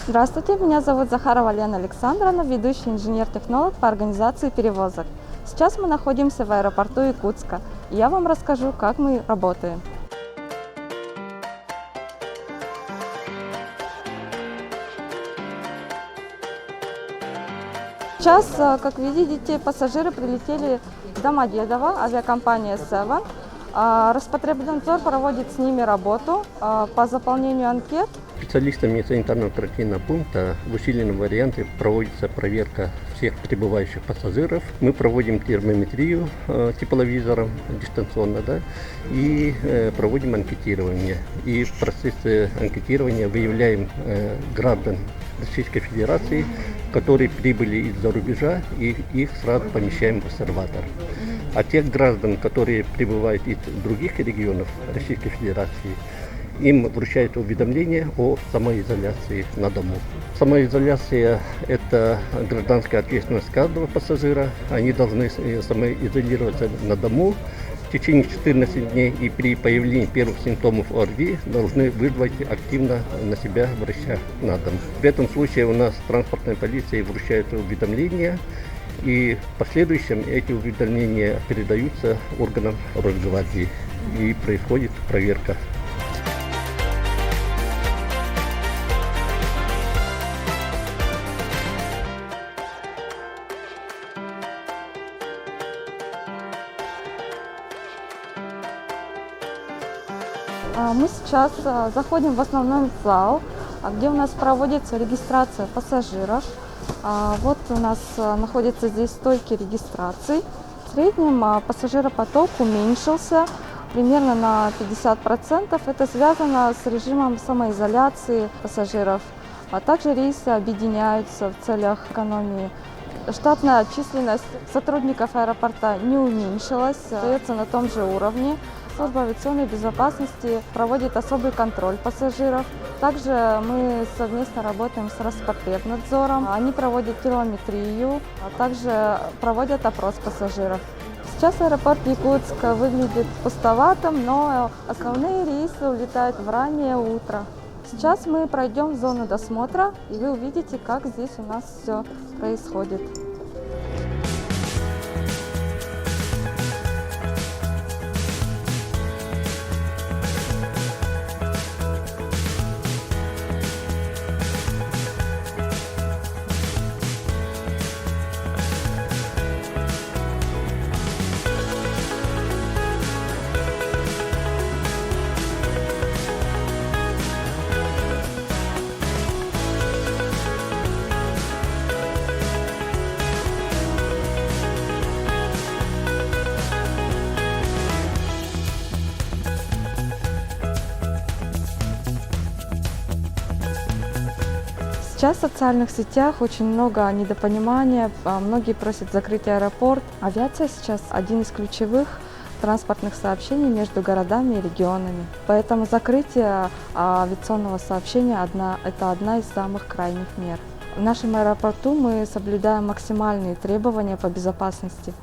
Здравствуйте, меня зовут Захарова Лена Александровна, ведущий инженер-технолог по организации перевозок. Сейчас мы находимся в аэропорту Якутска, и я вам расскажу, как мы работаем. Сейчас, как вы видите, пассажиры прилетели в Домодедово, авиакомпания Seven. Роспотребнадзор проводит с ними работу по заполнению анкет. Специалистами санитарно-карантинного пункта в усиленном варианте проводится проверка всех прибывающих пассажиров. Мы проводим термометрию тепловизором дистанционно, и проводим анкетирование. И в процессе анкетирования выявляем граждан Российской Федерации, которые прибыли из-за рубежа, и их сразу помещаем в обсерватор. А тех граждан, которые прибывают из других регионов Российской Федерации, им вручают уведомление о самоизоляции на дому. Самоизоляция – это гражданская ответственность каждого пассажира. Они должны самоизолироваться на дому в течение 14 дней и при появлении первых симптомов ОРВИ должны вызвать активно на себя врача на дом. В этом случае у нас транспортная полиция вручает уведомления, и в последующем эти уведомления передаются органам Росгвардии и происходит проверка. Мы сейчас заходим в основной зал, где у нас проводится регистрация пассажиров. Вот у нас находятся здесь стойки регистрации. В среднем пассажиропоток уменьшился примерно на 50%. Это связано с режимом самоизоляции пассажиров. А также рейсы объединяются в целях экономии. Штатная численность сотрудников аэропорта не уменьшилась, остается на том же уровне. Служба авиационной безопасности проводит особый контроль пассажиров. Также мы совместно работаем с Роспотребнадзором. Они проводят телометрию, а также проводят опрос пассажиров. Сейчас аэропорт Якутска выглядит пустоватым, но основные рейсы улетают в раннее утро. Сейчас мы пройдем в зону досмотра, и вы увидите, как здесь у нас все происходит. Сейчас в социальных сетях очень много недопонимания, многие просят закрыть аэропорт. Авиация сейчас один из ключевых транспортных сообщений между городами и регионами. Поэтому закрытие авиационного сообщения – это одна из самых крайних мер. В нашем аэропорту мы соблюдаем максимальные требования по безопасности.